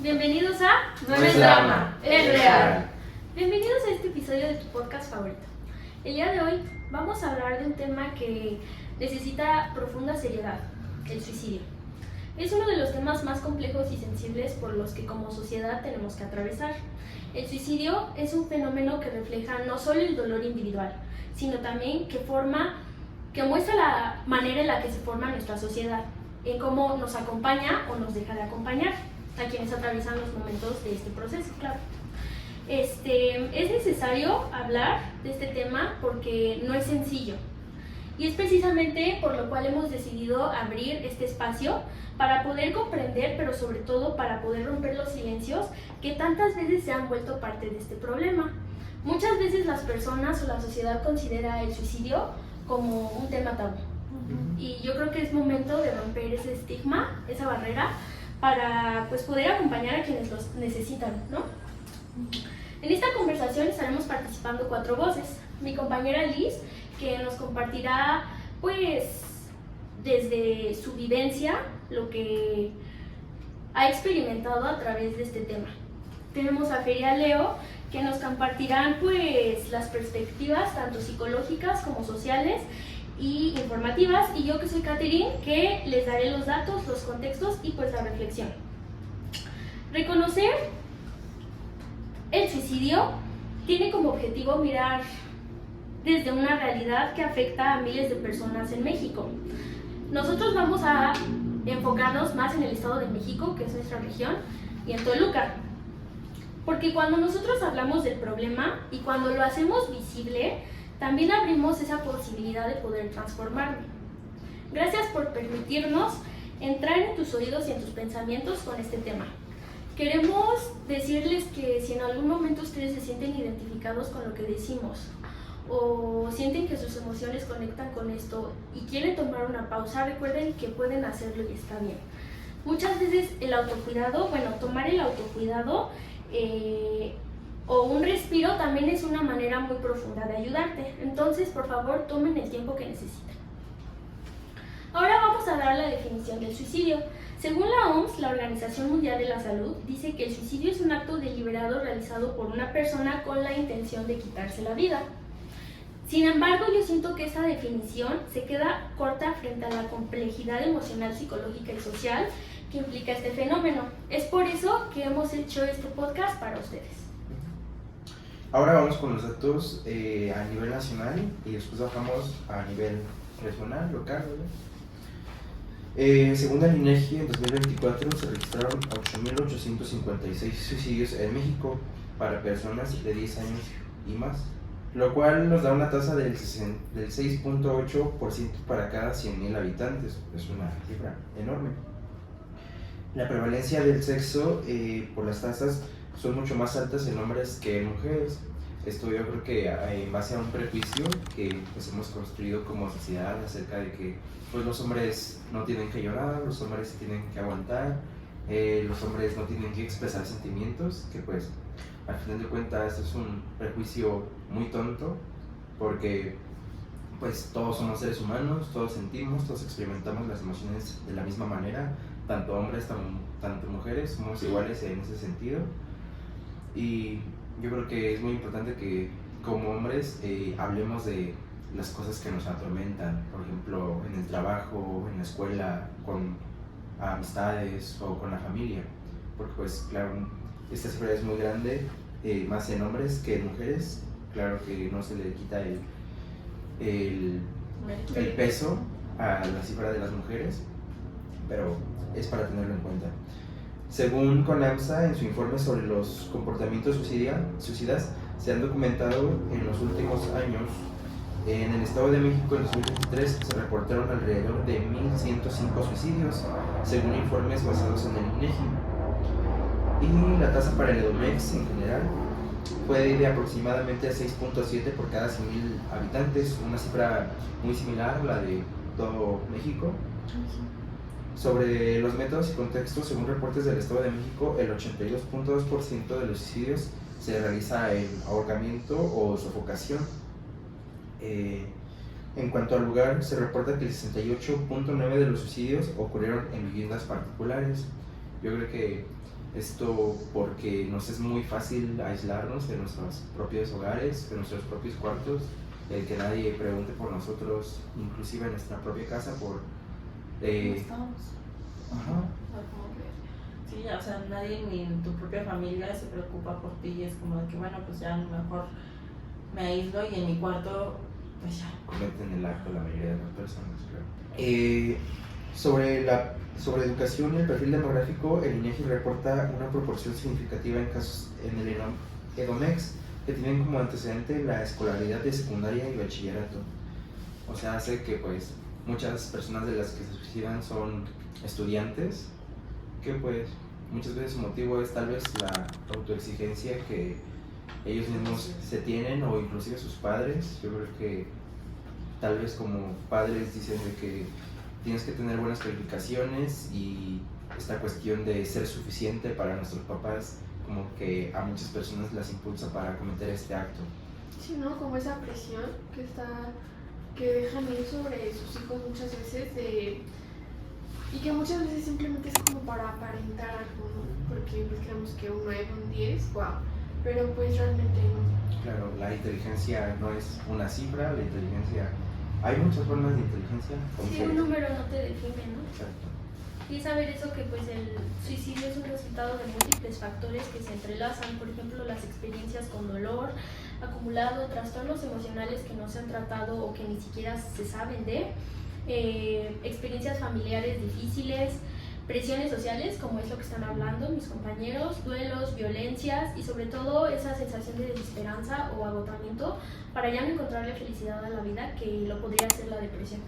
Bienvenidos a No es drama, es real. Bienvenidos a este episodio de tu podcast favorito. El día de hoy vamos a hablar de un tema que necesita profunda seriedad, el suicidio. Es uno de los temas más complejos y sensibles por los que como sociedad tenemos que atravesar. El suicidio es un fenómeno que refleja no solo el dolor individual, sino también que muestra la manera en la que se forma nuestra sociedad, en cómo nos acompaña o nos deja de acompañar a quienes atraviesan los momentos de este proceso, claro. Es necesario hablar de este tema porque no es sencillo y es precisamente por lo cual hemos decidido abrir este espacio para poder comprender, pero sobre todo para poder romper los silencios que tantas veces se han vuelto parte de este problema. Muchas veces las personas o la sociedad considera el suicidio como un tema tabú y yo creo que es momento de romper ese estigma, esa barrera, para poder acompañar a quienes los necesitan, ¿no? En esta conversación estaremos participando 4 voces. Mi compañera Liz, que nos compartirá desde su vivencia lo que ha experimentado a través de este tema. Tenemos a Fer y a Leo, que nos compartirán las perspectivas tanto psicológicas como sociales y informativas, y yo que soy Catherine, que les daré los datos, los contextos y la reflexión. Reconocer el suicidio tiene como objetivo mirar desde una realidad que afecta a miles de personas en México. Nosotros vamos a enfocarnos más en el Estado de México, que es nuestra región, y en Toluca, porque cuando nosotros hablamos del problema y cuando lo hacemos visible, también abrimos esa posibilidad de poder transformarlo. Gracias por permitirnos entrar en tus oídos y en tus pensamientos con este tema. Queremos decirles que si en algún momento ustedes se sienten identificados con lo que decimos o sienten que sus emociones conectan con esto y quieren tomar una pausa, recuerden que pueden hacerlo y está bien. Muchas veces tomar el autocuidado o un respiro también es una manera muy profunda de ayudarte. Entonces, por favor, tomen el tiempo que necesiten. Ahora vamos a dar la definición del suicidio. Según la OMS, la Organización Mundial de la Salud, dice que el suicidio es un acto deliberado realizado por una persona con la intención de quitarse la vida. Sin embargo, yo siento que esta definición se queda corta frente a la complejidad emocional, psicológica y social que implica este fenómeno. Es por eso que hemos hecho este podcast para ustedes. Ahora vamos con los datos a nivel nacional y después bajamos a nivel regional, local, ¿verdad? Según el INEGI, en 2024 se registraron 8.856 suicidios en México para personas de 10 años y más, lo cual nos da una tasa del 6.8% para cada 100.000 habitantes. Es una cifra enorme. La prevalencia del sexo por las tasas son mucho más altas en hombres que en mujeres. Esto yo creo que en base a un prejuicio que hemos construido como sociedad acerca de que los hombres no tienen que llorar, los hombres tienen que aguantar, los hombres no tienen que expresar sentimientos, que al final de cuentas es un prejuicio muy tonto, porque todos somos seres humanos, todos sentimos, todos experimentamos las emociones de la misma manera, tanto hombres, tanto mujeres, somos iguales en ese sentido. Y yo creo que es muy importante que como hombres hablemos de las cosas que nos atormentan, por ejemplo, en el trabajo, en la escuela, con amistades o con la familia, porque claro, esta cifra es muy grande, más en hombres que en mujeres. Claro que no se le quita el peso a la cifra de las mujeres, pero es para tenerlo en cuenta. Según CONAMSA, en su informe sobre los comportamientos suicidas, se han documentado en los últimos años. En el Estado de México en 2023 se reportaron alrededor de 1.105 suicidios, según informes basados en el INEGI. Y la tasa para el Edomex en general fue de aproximadamente 6.7 por cada 100.000 habitantes, una cifra muy similar a la de todo México. Sobre los métodos y contextos, según reportes del Estado de México, el 82.2% de los suicidios se realiza en ahorcamiento o sofocación. En cuanto al lugar, se reporta que el 68.9% de los suicidios ocurrieron en viviendas particulares. Yo creo que Esto porque nos es muy fácil aislarnos de nuestros propios hogares, de nuestros propios cuartos, el que nadie pregunte por nosotros, inclusive en nuestra propia casa, por... ¿Cómo estamos? Ajá. Sí, o sea, nadie ni en tu propia familia se preocupa por ti, es como de que bueno, pues ya a lo mejor me aíslo y en mi cuarto, pues ya. Cometen el acto la mayoría de las personas, claro. Sobre educación y el perfil demográfico, el INEGI reporta una proporción significativa en casos en el EDOMEX que tienen como antecedente la escolaridad de secundaria y bachillerato. O sea, hace que pues muchas personas de las que se suicidan son estudiantes, que pues muchas veces su motivo es tal vez la autoexigencia que ellos mismos se tienen, o inclusive sus padres. Yo creo que tal vez como padres dicen de que tienes que tener buenas calificaciones, y esta cuestión de ser suficiente para nuestros papás como que a muchas personas las impulsa para cometer este acto. Sí, ¿no? Como esa presión que dejan ir sobre sus hijos muchas veces y que muchas veces simplemente es como para aparentar algo, ¿no? Porque pues creemos que un 9, un 10, wow, pero pues realmente no. Claro, la inteligencia no es una cifra, la inteligencia... Hay muchas formas de inteligencia. Sí, un número no te define, ¿no? Exacto. Y saber eso, que pues el suicidio es un resultado de múltiples factores que se entrelazan, por ejemplo las experiencias con dolor acumulado, trastornos emocionales que no se han tratado o que ni siquiera se saben de, experiencias familiares difíciles, presiones sociales, como es lo que están hablando mis compañeros, duelos, violencias y sobre todo esa sensación de desesperanza o agotamiento para ya no encontrarle felicidad a la vida, que lo podría ser la depresión.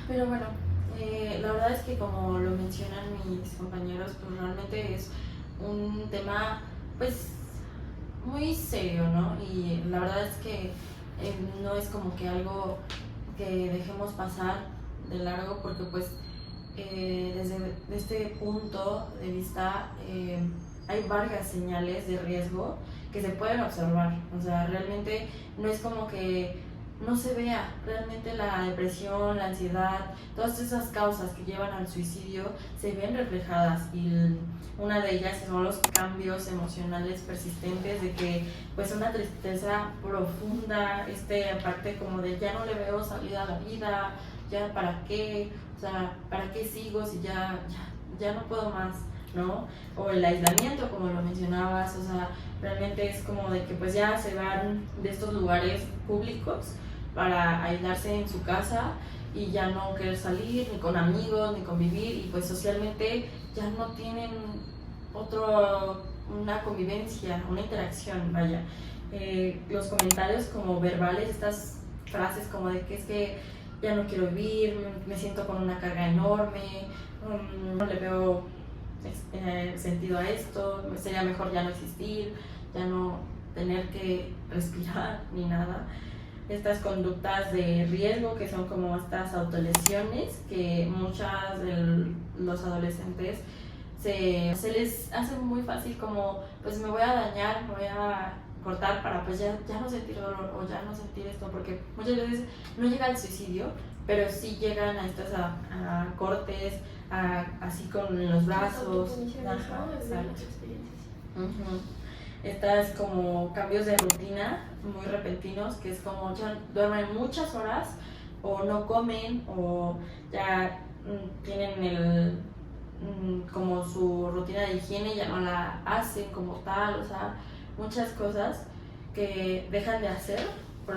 Pero bueno, la verdad es que como lo mencionan mis compañeros, pues realmente es un tema pues muy serio, ¿no? Y la verdad es que no es como que algo que dejemos pasar de largo, porque pues desde este punto de vista hay varias señales de riesgo que se pueden observar. O sea, realmente no es como que no se vea. Realmente la depresión, la ansiedad, todas esas causas que llevan al suicidio se ven reflejadas, y una de ellas son los cambios emocionales persistentes, de que pues una tristeza profunda, aparte como de ya no le veo salida a la vida, ya para qué, o sea, para qué sigo si ya no puedo más, ¿no? O el aislamiento, como lo mencionabas, o sea, realmente es como de que pues ya se van de estos lugares públicos para aislarse en su casa y ya no querer salir ni con amigos ni convivir, y pues socialmente ya no tienen una convivencia, una interacción, vaya. Los comentarios como verbales, estas frases como de que es que ya no quiero vivir, me siento con una carga enorme, no le veo sentido a esto, sería mejor ya no existir, ya no tener que respirar ni nada. Estas conductas de riesgo, que son como estas autolesiones, que muchas de los adolescentes se les hace muy fácil como pues me voy a dañar, me voy a cortar para pues ya no sentir dolor o ya no sentir esto, porque muchas veces no llega al suicidio, pero sí llegan a estos a cortes, así con los brazos. Estas como cambios de rutina muy repentinos, que es como ya duermen muchas horas o no comen, o ya tienen como su rutina de higiene ya no la hacen como tal, o sea, muchas cosas que dejan de hacer por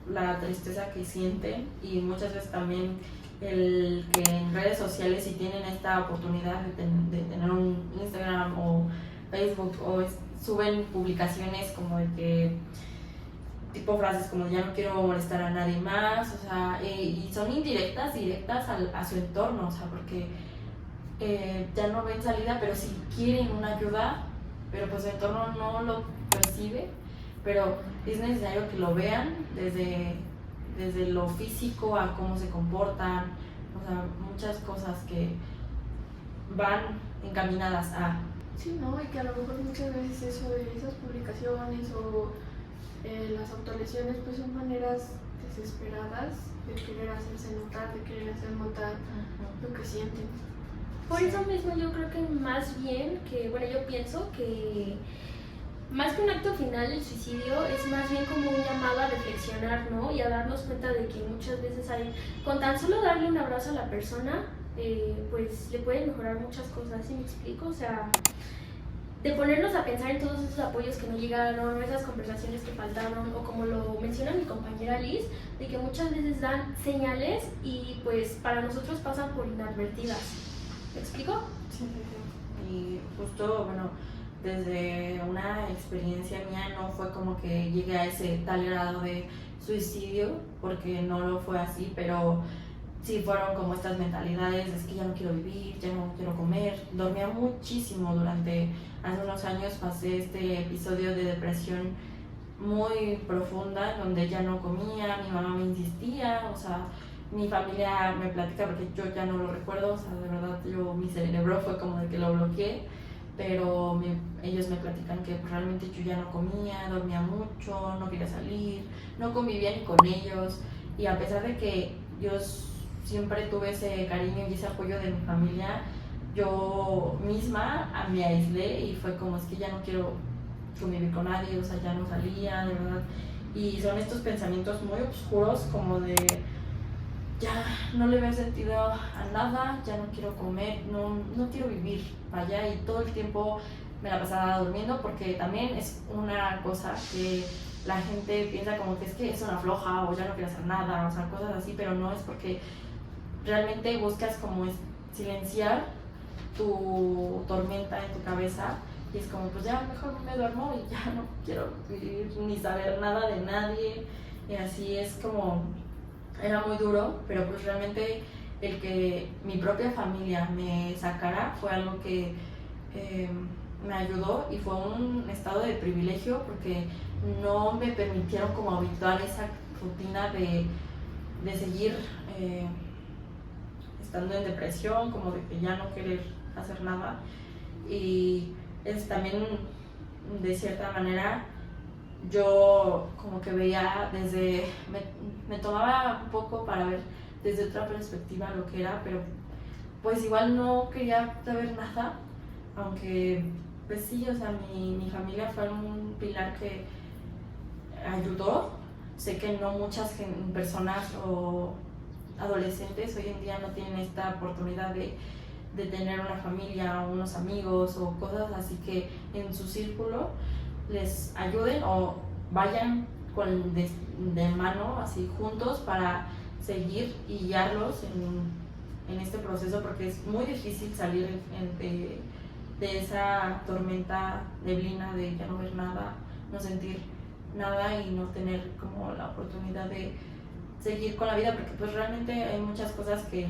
la tristeza que sienten. Y muchas veces también el que en redes sociales, si tienen esta oportunidad de tener un Instagram o Facebook, o suben publicaciones como de que tipo frases como ya no quiero molestar a nadie más, o sea, y son directas a su entorno, o sea, porque ya no ven salida, pero sí quieren una ayuda, pero pues su entorno no lo percibe. Pero es necesario que lo vean desde lo físico a cómo se comportan, o sea, muchas cosas que van encaminadas a... Sí, ¿no? Y que a lo mejor muchas veces eso de esas publicaciones o las autolesiones pues son maneras desesperadas de querer hacerse notar, de querer hacer notar lo que sienten. Por eso mismo yo creo que más bien que, bueno, yo pienso que más que un acto final, el suicidio es más bien como un llamado a reflexionar, ¿no? Y a darnos cuenta de que muchas veces hay, con tan solo darle un abrazo a la persona, pues le pueden mejorar muchas cosas, ¿sí me explico? O sea, de ponernos a pensar en todos esos apoyos que no llegaron, esas conversaciones que faltaron, o como lo menciona mi compañera Liz, de que muchas veces dan señales y pues para nosotros pasan por inadvertidas. ¿Me explico? Sí. Y justo, bueno, desde una experiencia mía no fue como que llegué a ese tal grado de suicidio, porque no lo fue así, pero sí fueron como estas mentalidades, es que ya no quiero vivir, ya no quiero comer. Dormía muchísimo hace unos años pasé este episodio de depresión muy profunda, donde ya no comía, mi mamá me insistía, o sea, mi familia me platica porque yo ya no lo recuerdo, o sea, de verdad mi cerebro fue como de que lo bloqueé, pero ellos me platican que pues, realmente yo ya no comía, dormía mucho, no quería salir, no convivía ni con ellos, y a pesar de que yo siempre tuve ese cariño y ese apoyo de mi familia, yo misma me aislé y fue como es que ya no quiero convivir con nadie, o sea, ya no salía, de verdad. Y son estos pensamientos muy oscuros como de ya no le veo sentido a nada, ya no quiero comer, no quiero vivir, vaya, y todo el tiempo me la pasaba durmiendo, porque también es una cosa que la gente piensa como que es una floja o ya no quiere hacer nada, o sea, cosas así, pero no, es porque realmente buscas como silenciar tu tormenta en tu cabeza y es como pues ya mejor me duermo y ya no quiero vivir ni saber nada de nadie, y así es como era muy duro, pero pues realmente el que mi propia familia me sacara fue algo que me ayudó, y fue un estado de privilegio porque no me permitieron como habituar esa rutina de seguir estando en depresión, como de que ya no querer hacer nada. Y es también de cierta manera yo como que veía me tomaba un poco para ver desde otra perspectiva lo que era, pero pues igual no quería saber nada, aunque pues sí, o sea, mi familia fue un pilar que ayudó. Sé que no muchas personas o adolescentes hoy en día no tienen esta oportunidad de tener una familia o unos amigos o cosas así que en su círculo les ayuden o vayan de mano así juntos para seguir y guiarlos en este proceso, porque es muy difícil salir de esa tormenta neblina de ya no ver nada, no sentir nada y no tener como la oportunidad de seguir con la vida, porque pues realmente hay muchas cosas que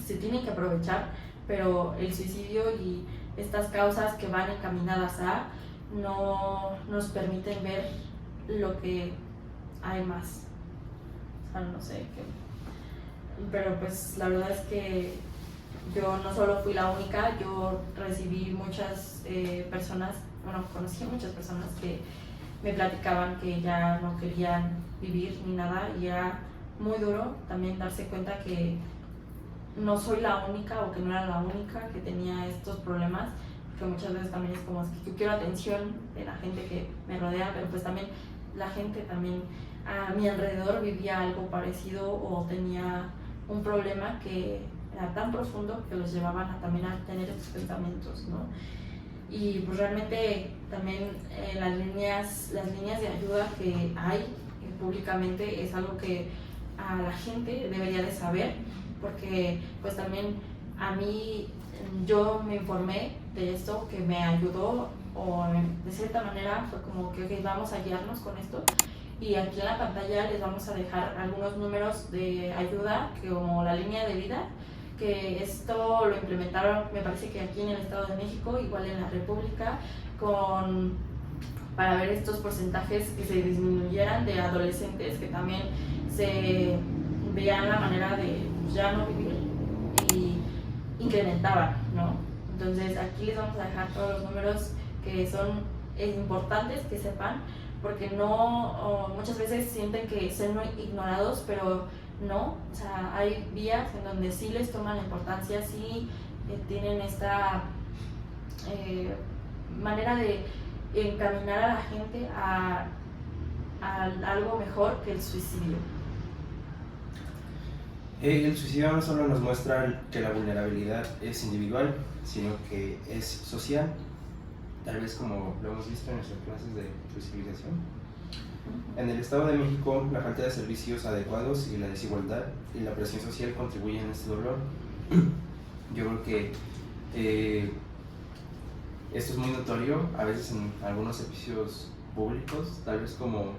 se tienen que aprovechar, pero el suicidio y estas causas que van encaminadas no nos permiten ver lo que hay más. O sea, no sé qué. Pero pues la verdad es que yo no solo fui la única, yo recibí muchas personas, bueno, conocí a muchas personas que me platicaban que ya no querían vivir ni nada, y era muy duro también darse cuenta que no soy la única o que no era la única que tenía estos problemas, porque muchas veces también es como es que yo quiero atención de la gente que me rodea, pero pues también la gente también a mi alrededor vivía algo parecido o tenía un problema que era tan profundo que los llevaban también a tener estos pensamientos, ¿no? Y pues realmente también las líneas de ayuda que hay públicamente es algo que a la gente debería de saber, porque pues también a mí yo me informé de esto, que me ayudó, o de cierta manera fue como que okay, vamos a guiarnos con esto, y aquí en la pantalla les vamos a dejar algunos números de ayuda como la línea de vida, que esto lo implementaron, me parece que aquí en el Estado de México, igual en la República, para ver estos porcentajes que se disminuyeran de adolescentes que también se veían la manera de ya no vivir y incrementaban, ¿no? Entonces aquí les vamos a dejar todos los números que son importantes que sepan, porque muchas veces sienten que son ignorados, pero no, o sea, hay vías en donde sí les toman la importancia, sí tienen esta manera de encaminar a la gente a algo mejor que el suicidio. El suicidio no solo nos muestra que la vulnerabilidad es individual, sino que es social, tal vez como lo hemos visto en nuestras clases de sensibilización. En el Estado de México, la falta de servicios adecuados y la desigualdad y la presión social contribuyen a este dolor. Yo creo que esto es muy notorio a veces en algunos servicios públicos, tal vez como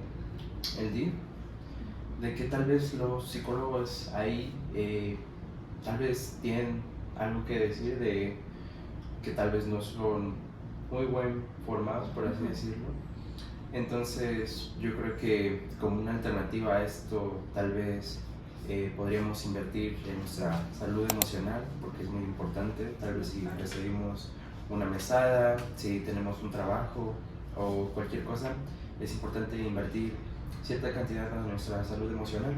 el DIF, de que tal vez los psicólogos ahí tal vez tienen algo que decir, de que tal vez no son muy buen formados, por así decirlo. Entonces yo creo que como una alternativa a esto tal vez podríamos invertir en nuestra salud emocional, porque es muy importante. Tal vez si recibimos una mesada, si tenemos un trabajo o cualquier cosa, es importante invertir cierta cantidad en nuestra salud emocional.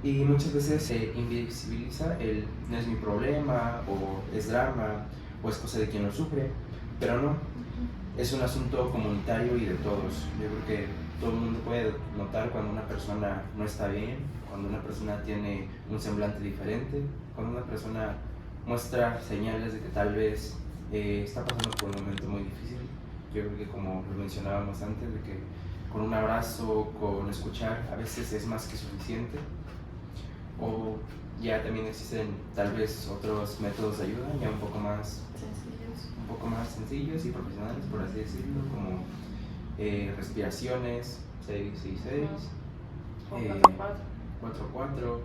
Y muchas veces se invisibiliza el no es mi problema, o es drama, o es cosa de quien lo sufre, pero no, es un asunto comunitario y de todos. Yo creo que todo el mundo puede notar cuando una persona no está bien, cuando una persona tiene un semblante diferente, cuando una persona muestra señales de que tal vez está pasando por un momento muy difícil. Yo creo que, como lo mencionábamos antes, de que con un abrazo, con escuchar, a veces es más que suficiente. O ya también existen tal vez otros métodos de ayuda ya un poco más sencillos y profesionales, por así decirlo, como respiraciones 6-6-6, 4-4,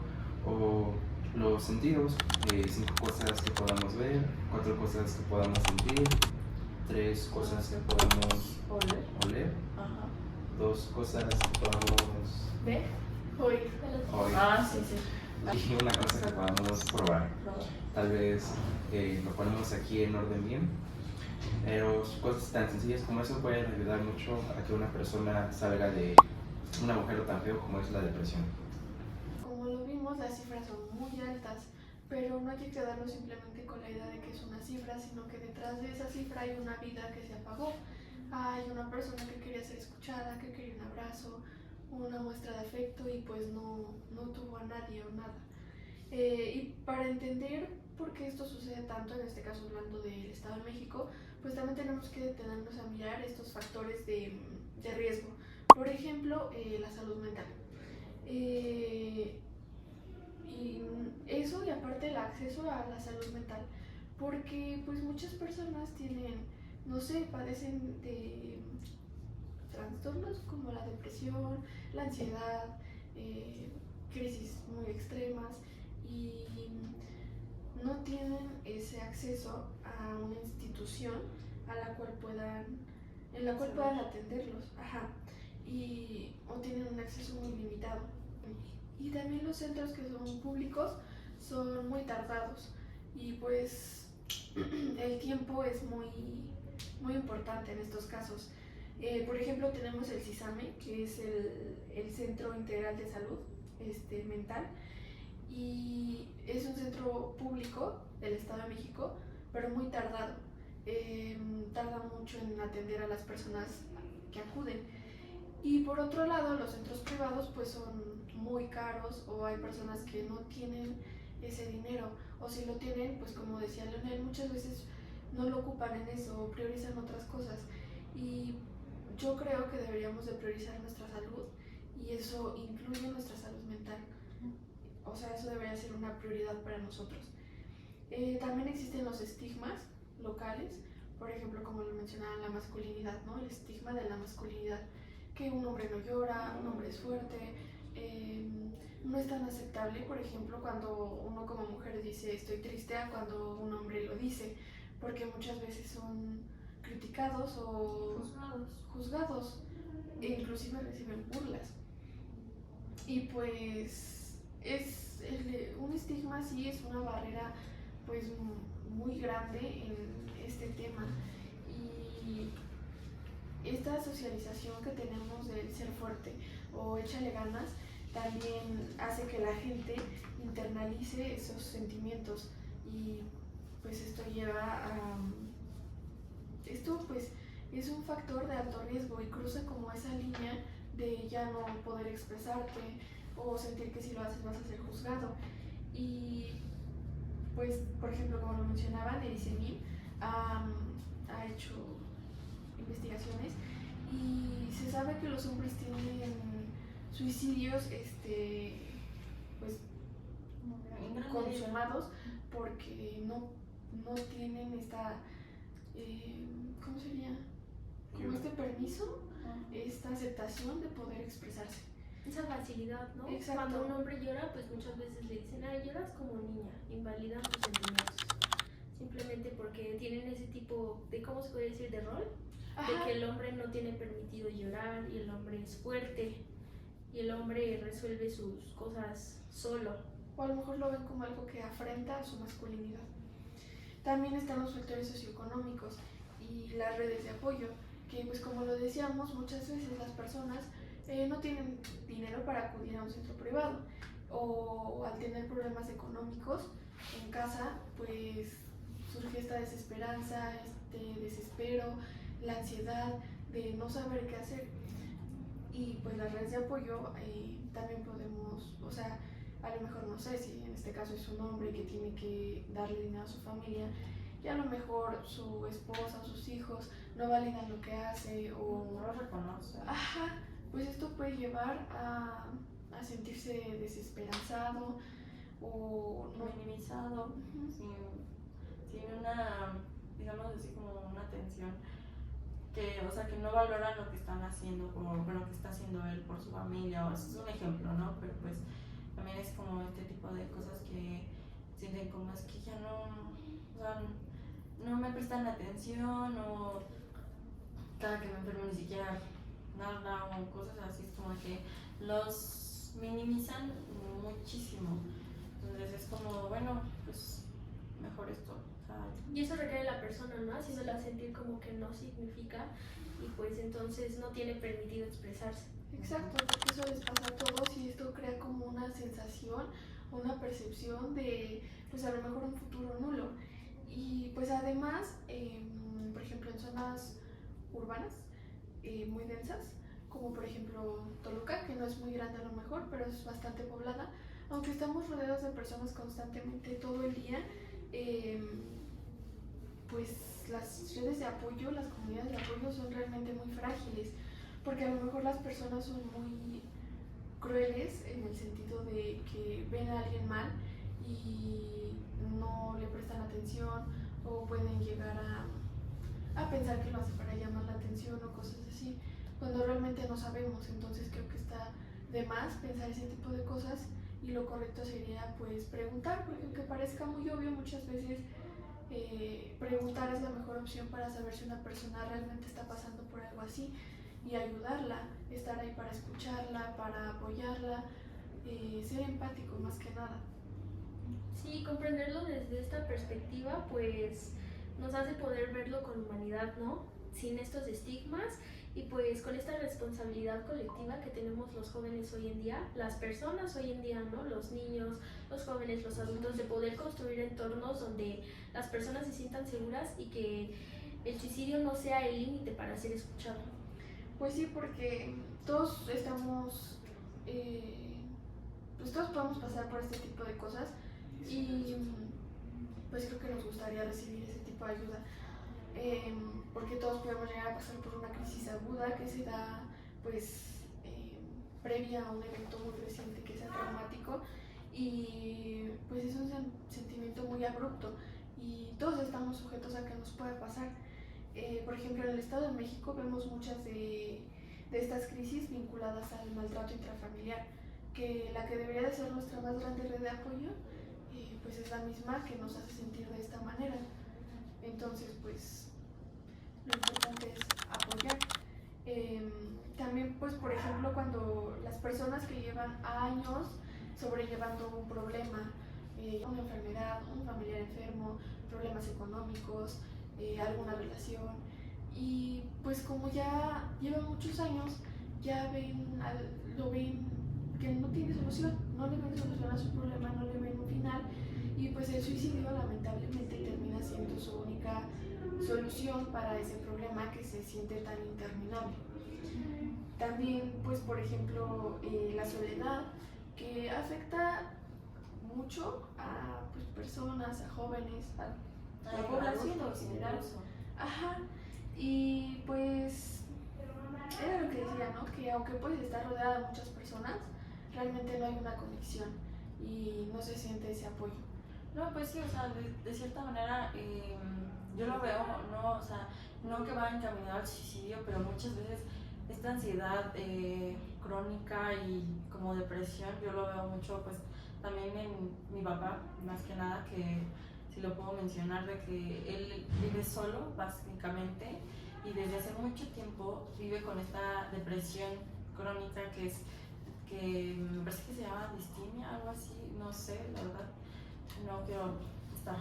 o los sentidos, 5 cosas que podamos ver, 4 cosas que podamos sentir, 3 cosas que podamos oler, 2 cosas que podamos ¿Ve? Oír. oír, Sí. y una cosa que podamos probar. Tal vez lo ponemos aquí en orden bien, pero cosas tan sencillas como eso pueden ayudar mucho a que una persona salga de un agujero tan feo como es la depresión. Como lo vimos, las cifras son muy altas, pero no hay que quedarnos simplemente con la idea de que es una cifra, sino que detrás de esa cifra hay una vida que se apagó. Hay una persona que quería ser escuchada, que quería un abrazo, una muestra de afecto, y pues no tuvo a nadie o nada. Y para entender por qué esto sucede tanto, en este caso hablando del Estado de México, pues también tenemos que detenernos a mirar estos factores de riesgo. Por ejemplo, la salud mental. Y eso, y aparte el acceso a la salud mental, porque pues muchas personas tienen, no sé, padecen de trastornos como la depresión, la ansiedad, crisis muy extremas, y no tienen ese acceso a una institución a la cual en la cual puedan atenderlos, o tienen un acceso muy limitado. Y también los centros que son públicos son muy tardados, y pues el tiempo es muy importante en estos casos. Por ejemplo, tenemos el CISAME, que es el Centro Integral de Salud Mental, y es un centro público del Estado de México, pero muy tardado. Tarda mucho en atender a las personas que acuden. Y por otro lado, los centros privados pues son muy caros, o hay personas que no tienen ese dinero, o si lo tienen, pues como decía Leonel, muchas veces no lo ocupan en eso, priorizan otras cosas. Y yo creo que deberíamos de priorizar nuestra salud, y eso incluye nuestra salud mental. O sea, eso debería ser una prioridad para nosotros. También existen los estigmas locales, por ejemplo, como lo mencionaba, la masculinidad, ¿no? El estigma de la masculinidad, que un hombre no llora, un hombre es fuerte. No es tan aceptable, por ejemplo, cuando uno como mujer dice estoy triste, a cuando un hombre lo dice, porque muchas veces son criticados o juzgados, e inclusive reciben burlas. Y pues un estigma así es una barrera pues muy grande en este tema. Y esta socialización que tenemos del ser fuerte o échale ganas también hace que la gente internalice esos sentimientos y pues esto lleva a... Esto pues es un factor de alto riesgo y cruza como esa línea de ya no poder expresarte o sentir que si lo haces vas a ser juzgado. Y pues, por ejemplo, como lo mencionaban, el ICEMIM ha hecho investigaciones y se sabe que los hombres tienen suicidios pues consumados porque no tienen esta ¿cómo sería? Como este permiso, esta aceptación de poder expresarse. Esa facilidad, ¿no? Exacto. Cuando un hombre llora, pues muchas veces le dicen, ay, lloras como niña, invalidan tus sentimientos. Simplemente porque tienen ese tipo de, ¿cómo se puede decir? De rol. Ajá. De que el hombre no tiene permitido llorar y el hombre es fuerte y el hombre resuelve sus cosas solo. O a lo mejor lo ven como algo que afrenta a su masculinidad. También están los factores socioeconómicos y las redes de apoyo, que pues como lo decíamos, muchas veces las personas no tienen dinero para acudir a un centro privado o al tener problemas económicos en casa, pues surge esta desesperanza, este desespero, la ansiedad de no saber qué hacer. Y pues las redes de apoyo también podemos, o sea, a lo mejor no sé si en este caso es un hombre que tiene que darle dinero a su familia y a lo mejor su esposa o sus hijos no validan lo que hace o no lo reconoce. Ajá, pues esto puede llevar a sentirse desesperanzado o no minimizado, sin una, digamos así, como una atención que, o sea, que no valoran lo que están haciendo, como lo que está haciendo él por su familia, o eso es un ejemplo, ¿no? Pero pues también es como este tipo de cosas que sienten como es que ya no, o sea, no me prestan atención o cada que me enfermo ni siquiera nada o cosas así, es como que los minimizan muchísimo. Entonces es como, bueno, pues mejor esto. O sea, Y eso requiere la persona, ¿no? Haciéndola sentir como que no significa y pues entonces no tiene permitido expresarse. Exacto, porque eso les pasa a todos y esto crea como una sensación, una percepción de, pues a lo mejor un futuro nulo. Y pues además, por ejemplo, en zonas urbanas muy densas, como por ejemplo Toluca, que no es muy grande a lo mejor, pero es bastante poblada, aunque estamos rodeados de personas constantemente todo el día, pues las redes de apoyo, las comunidades de apoyo son realmente muy frágiles, porque a lo mejor las personas son muy crueles en el sentido de que ven a alguien mal y no le prestan atención o pueden llegar a pensar que lo hace para llamar la atención o cosas así, cuando realmente no sabemos. Entonces creo que está de más pensar ese tipo de cosas y lo correcto sería pues preguntar, porque aunque parezca muy obvio, muchas veces preguntar es la mejor opción para saber si una persona realmente está pasando por algo así y ayudarla, estar ahí para escucharla, para apoyarla, ser empático más que nada. Sí, comprenderlo desde esta perspectiva pues nos hace poder verlo con humanidad, ¿no? Sin estos estigmas y pues con esta responsabilidad colectiva que tenemos los jóvenes hoy en día, las personas hoy en día, ¿no? Los niños, los jóvenes, los adultos, de poder construir entornos donde las personas se sientan seguras y que el suicidio no sea el límite para ser escuchado. Pues sí, porque todos estamos, pues todos podemos pasar por este tipo de cosas y pues creo que nos gustaría recibir ese tipo de ayuda, porque todos podemos llegar a pasar por una crisis aguda que se da pues previa a un evento muy reciente que sea traumático y pues es un sentimiento muy abrupto y todos estamos sujetos a que nos pueda pasar. Por ejemplo, en el Estado de México vemos muchas de estas crisis vinculadas al maltrato intrafamiliar, que la que debería de ser nuestra más grande red de apoyo, pues es la misma que nos hace sentir de esta manera. Entonces, pues, lo importante es apoyar. También, pues, por ejemplo, cuando las personas que llevan años sobrellevando un problema, una enfermedad, un familiar enfermo, problemas económicos, alguna relación y pues como ya llevan muchos años ya lo ven que no tiene solución, no le ven solución a su problema, no le ven un final, y pues el suicidio lamentablemente termina siendo su única solución para ese problema que se siente tan interminable. También, pues por ejemplo, la soledad, que afecta mucho a pues, personas, a jóvenes, a la población en general. Ajá, y pues era lo que decía, ¿no? Que aunque puedes estar rodeada de muchas personas, realmente no hay una conexión y no se siente ese apoyo. No, pues sí, o sea, de cierta manera yo lo veo, no, o sea, no que va encaminado al suicidio, pero muchas veces esta ansiedad crónica y como depresión, yo lo veo mucho, pues también en mi papá, más que nada, que si lo puedo mencionar, de que él vive solo, básicamente, y desde hace mucho tiempo vive con esta depresión crónica que me parece que se llama distimia, algo así, no sé, la verdad, no quiero estar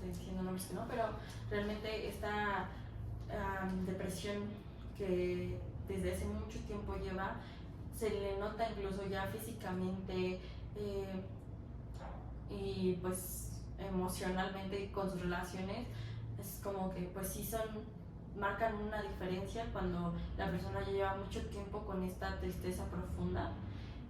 diciendo nombres que no, pero realmente esta depresión que desde hace mucho tiempo lleva, se le nota incluso ya físicamente y pues emocionalmente con sus relaciones, es como que pues sí marcan una diferencia cuando la persona ya lleva mucho tiempo con esta tristeza profunda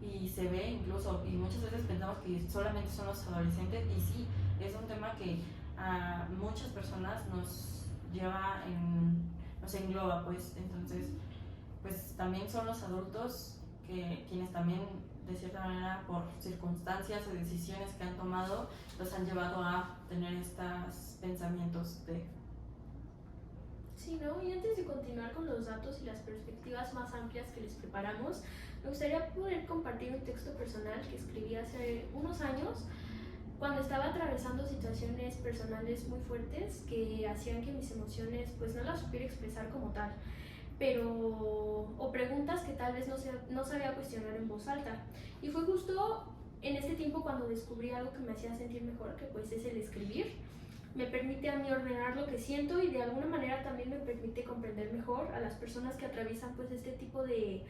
y se ve incluso, y muchas veces pensamos que solamente son los adolescentes, y sí, es un tema que a muchas personas nos lleva nos engloba, pues. Entonces pues también son los adultos quienes también de cierta manera por circunstancias o decisiones que han tomado los han llevado a tener estos pensamientos de... Sí, ¿no? Y antes de continuar con los datos y las perspectivas más amplias que les preparamos, me gustaría poder compartir un texto personal que escribí hace unos años cuando estaba atravesando situaciones personales muy fuertes que hacían que mis emociones pues no las supiera expresar como tal, o preguntas que tal vez no sabía cuestionar en voz alta. Y fue justo en este tiempo cuando descubrí algo que me hacía sentir mejor, que pues es el escribir. Me permite a mí ordenar lo que siento y de alguna manera también me permite comprender mejor a las personas que atraviesan pues este tipo de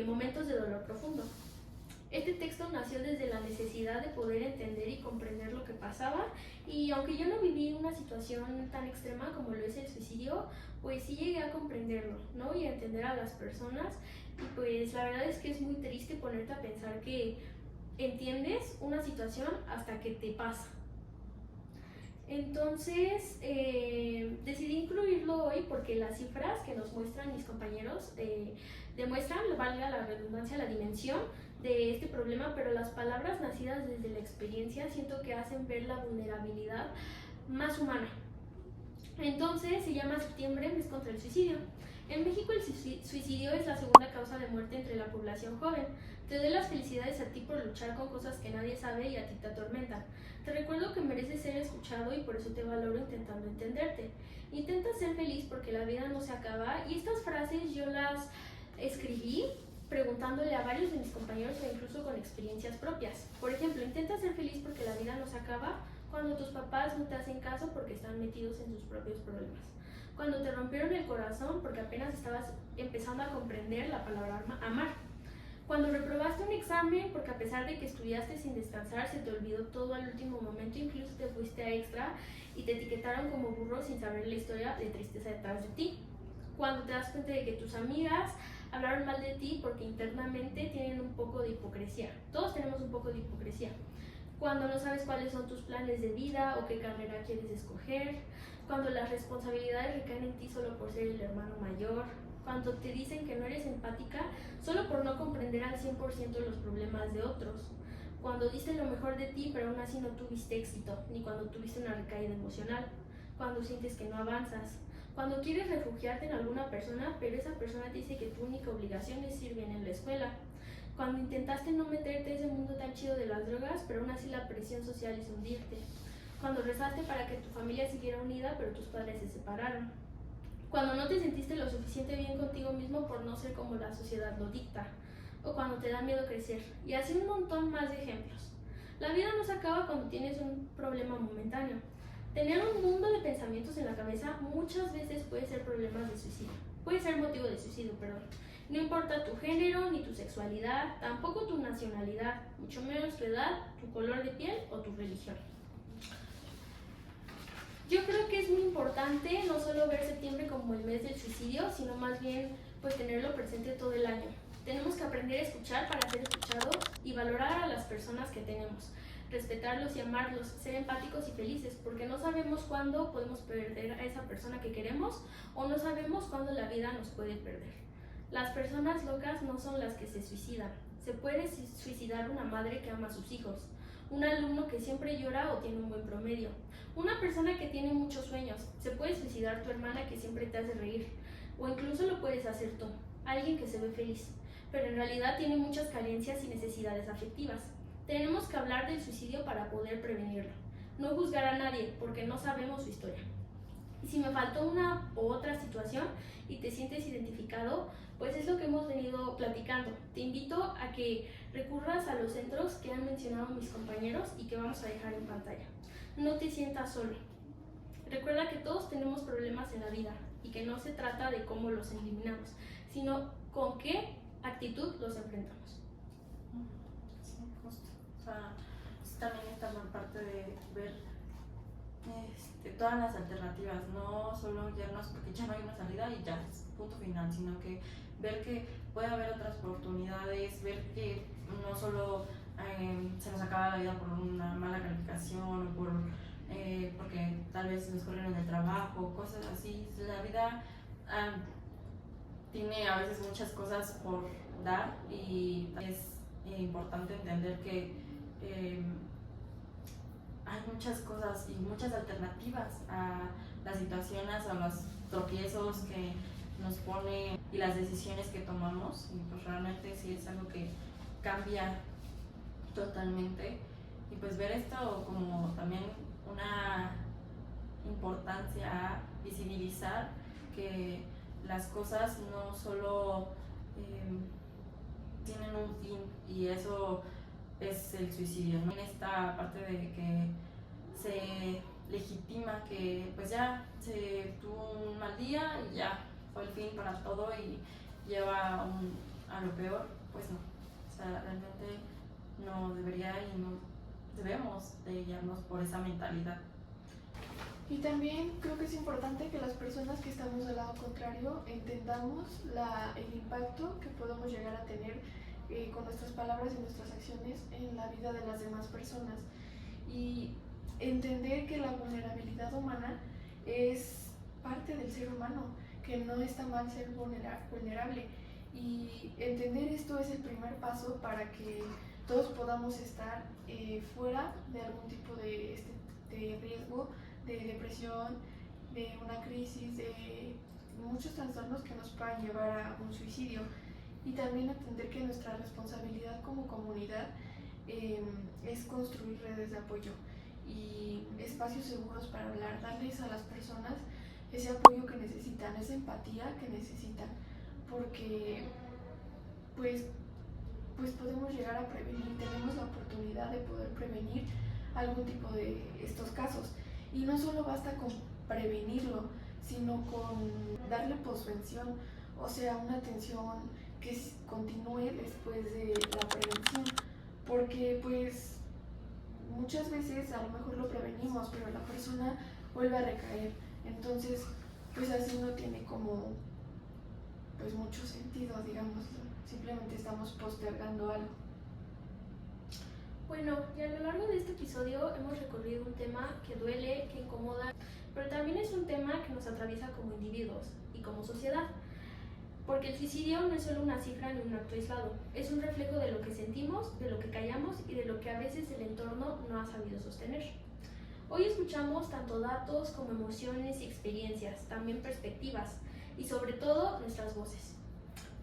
momentos de dolor profundo. Este texto nació desde la necesidad de poder entender y comprender lo que pasaba, y aunque yo no viví una situación tan extrema como lo es el suicidio, pues sí llegué a comprenderlo, ¿no? Y a entender a las personas, y pues la verdad es que es muy triste ponerte a pensar que entiendes una situación hasta que te pasa. Entonces decidí incluirlo hoy porque las cifras que nos muestran mis compañeros demuestran, valga la redundancia, la dimensión de este problema, pero las palabras nacidas desde la experiencia siento que hacen ver la vulnerabilidad más humana. Entonces se llama Septiembre, mes contra el suicidio. En México el suicidio es la segunda causa de muerte entre la población joven. Te doy las felicidades a ti por luchar con cosas que nadie sabe y a ti te atormentan. Te recuerdo que mereces ser escuchado y por eso te valoro intentando entenderte. Intenta ser feliz porque la vida no se acaba, y estas frases yo las escribí preguntándole a varios de mis compañeros e incluso con experiencias propias. Por ejemplo, intenta ser feliz porque la vida no se acaba cuando tus papás no te hacen caso porque están metidos en sus propios problemas. Cuando te rompieron el corazón porque apenas estabas empezando a comprender la palabra amar. Cuando reprobaste un examen porque a pesar de que estudiaste sin descansar se te olvidó todo al último momento, incluso te fuiste a extra y te etiquetaron como burro sin saber la historia de tristeza detrás de ti. Cuando te das cuenta de que tus amigas hablaron mal de ti porque internamente tienen un poco de hipocresía. Todos tenemos un poco de hipocresía. Cuando no sabes cuáles son tus planes de vida o qué carrera quieres escoger. Cuando las responsabilidades recaen en ti solo por ser el hermano mayor. Cuando te dicen que no eres empática solo por no comprender al 100% los problemas de otros. Cuando diste lo mejor de ti pero aún así no tuviste éxito, ni cuando tuviste una recaída emocional. Cuando sientes que no avanzas. Cuando quieres refugiarte en alguna persona, pero esa persona te dice que tu única obligación es ir bien en la escuela. Cuando intentaste no meterte a ese mundo tan chido de las drogas, pero aún así la presión social hizo hundirte. Cuando rezaste para que tu familia siguiera unida, pero tus padres se separaron. Cuando no te sentiste lo suficiente bien contigo mismo por no ser como la sociedad lo dicta. O cuando te da miedo crecer. Y así un montón más de ejemplos. La vida no se acaba cuando tienes un problema momentáneo. Tener un mundo de pensamientos en la cabeza muchas veces puede ser problemas de suicidio. Puede ser motivo de suicidio, perdón. No importa tu género ni tu sexualidad, tampoco tu nacionalidad, mucho menos tu edad, tu color de piel o tu religión. Yo creo que es muy importante no solo ver septiembre como el mes del suicidio, sino más bien pues tenerlo presente todo el año. Tenemos que aprender a escuchar para ser escuchados y valorar a las personas que tenemos, respetarlos y amarlos, ser empáticos y felices, porque no sabemos cuándo podemos perder a esa persona que queremos o no sabemos cuándo la vida nos puede perder. Las personas locas no son las que se suicidan. Se puede suicidar una madre que ama a sus hijos, un alumno que siempre llora o tiene un buen promedio, una persona que tiene muchos sueños. Se puede suicidar tu hermana que siempre te hace reír, o incluso lo puedes hacer tú, alguien que se ve feliz, pero en realidad tiene muchas carencias y necesidades afectivas. Tenemos que hablar del suicidio para poder prevenirlo. No juzgar a nadie porque no sabemos su historia. Y si me faltó una u otra situación y te sientes identificado, pues es lo que hemos venido platicando. Te invito a que recurras a los centros que han mencionado mis compañeros y que vamos a dejar en pantalla. No te sientas solo. Recuerda que todos tenemos problemas en la vida y que no se trata de cómo los eliminamos, sino con qué actitud los enfrentamos. Sí, justo. O sea, también está por parte de ver todas las alternativas, no solo guiarnos porque ya no hay una salida y ya es punto final, sino que ver que puede haber otras oportunidades, ver que no solo se nos acaba la vida por una mala calificación o porque tal vez nos corrieron del trabajo, cosas así. La vida tiene a veces muchas cosas por dar y es importante entender que hay muchas cosas y muchas alternativas a las situaciones o los tropiezos que nos pone y las decisiones que tomamos, y pues realmente sí es algo que cambia totalmente. Y pues ver esto como también una importancia a visibilizar que las cosas no solo tienen un fin, y eso es el suicidio, ¿no? En esta parte de que se legitima que pues ya se tuvo un mal día y ya fue el fin para todo y lleva a lo peor, pues no. O sea, realmente no debería y no debemos de guiarnos por esa mentalidad. Y también creo que es importante que las personas que estamos del lado contrario entendamos el impacto que podemos llegar a tener con nuestras palabras y nuestras acciones en la vida de las demás personas, y entender que la vulnerabilidad humana es parte del ser humano, que no está mal ser vulnerable, y entender esto es el primer paso para que todos podamos estar fuera de algún tipo de riesgo, de depresión, de una crisis, de muchos trastornos que nos puedan llevar a un suicidio. Y también entender que nuestra responsabilidad como comunidad es construir redes de apoyo y espacios seguros para hablar, darles a las personas ese apoyo que necesitan, esa empatía que necesitan, porque pues podemos llegar a prevenir, tenemos la oportunidad de poder prevenir algún tipo de estos casos. Y no solo basta con prevenirlo, sino con darle posvención, o sea, una atención que continúe después de la prevención, porque pues muchas veces a lo mejor lo prevenimos, pero la persona vuelve a recaer, entonces pues así no tiene como pues mucho sentido, digamos, simplemente estamos postergando algo. Bueno, y a lo largo de este episodio hemos recorrido un tema que duele, que incomoda, pero también es un tema que nos atraviesa como individuos y como sociedad. Porque el suicidio no es solo una cifra ni un acto aislado, es un reflejo de lo que sentimos, de lo que callamos y de lo que a veces el entorno no ha sabido sostener. Hoy escuchamos tanto datos como emociones y experiencias, también perspectivas y sobre todo nuestras voces.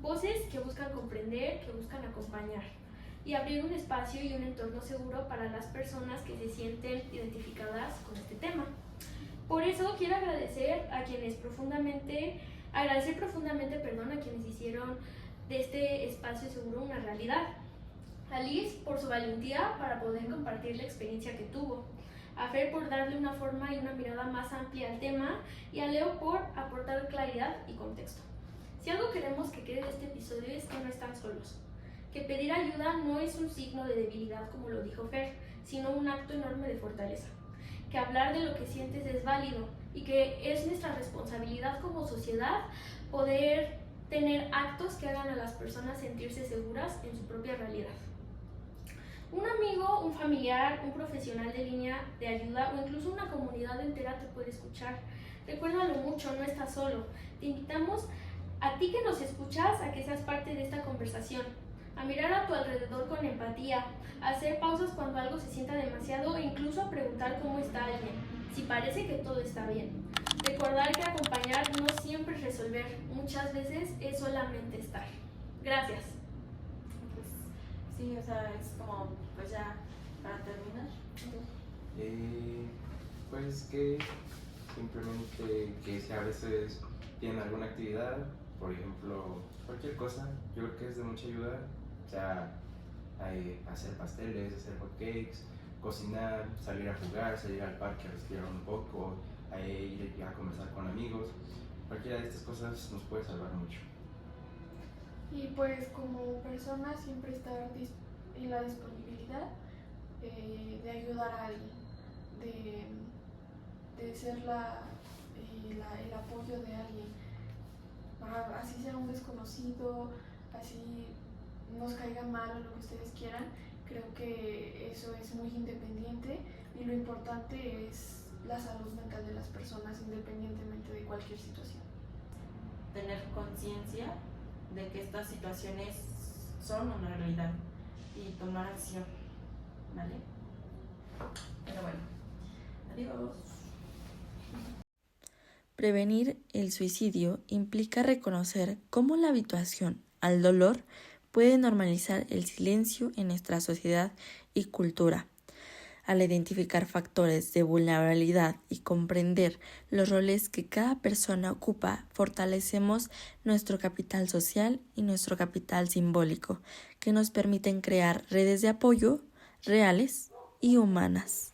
Voces que buscan comprender, que buscan acompañar y abrir un espacio y un entorno seguro para las personas que se sienten identificadas con este tema. Por eso quiero agradecer profundamente a quienes hicieron de este espacio seguro una realidad. A Liz por su valentía para poder compartir la experiencia que tuvo, a Fer por darle una forma y una mirada más amplia al tema, y a Leo por aportar claridad y contexto. Si algo queremos que quede de este episodio es que no están solos, que pedir ayuda no es un signo de debilidad como lo dijo Fer, sino un acto enorme de fortaleza, que hablar de lo que sientes es válido y que es nuestra responsabilidad como sociedad poder tener actos que hagan a las personas sentirse seguras en su propia realidad. Un amigo, un familiar, un profesional de línea de ayuda o incluso una comunidad entera te puede escuchar. Recuérdalo mucho, no estás solo. Te invitamos a ti que nos escuchas a que seas parte de esta conversación, a mirar a tu alrededor con empatía, a hacer pausas cuando algo se sienta demasiado e incluso a preguntar cómo está alguien, si parece que todo está bien. Recordar que acompañar no siempre es resolver, muchas veces es solamente estar. Gracias. Pues, sí, o sea, es como, pues ya, para terminar. Pues que simplemente que si a veces tienen alguna actividad, por ejemplo, cualquier cosa, yo creo que es de mucha ayuda, o sea, hacer pasteles, hacer hot cakes, cocinar, salir a jugar, salir al parque a respirar un poco, ir a conversar con amigos, cualquiera de estas cosas nos puede salvar mucho. Y pues como persona siempre estar en la disponibilidad de ayudar a alguien, de ser el apoyo de alguien, así sea un desconocido, así nos caiga mal o lo que ustedes quieran. Creo que eso es muy independiente y lo importante es la salud mental de las personas independientemente de cualquier situación. Tener conciencia de que estas situaciones son una realidad y tomar acción, ¿vale? Pero bueno, adiós. Prevenir el suicidio implica reconocer cómo la habituación al dolor puede normalizar el silencio en nuestra sociedad y cultura. Al identificar factores de vulnerabilidad y comprender los roles que cada persona ocupa, fortalecemos nuestro capital social y nuestro capital simbólico, que nos permiten crear redes de apoyo reales y humanas.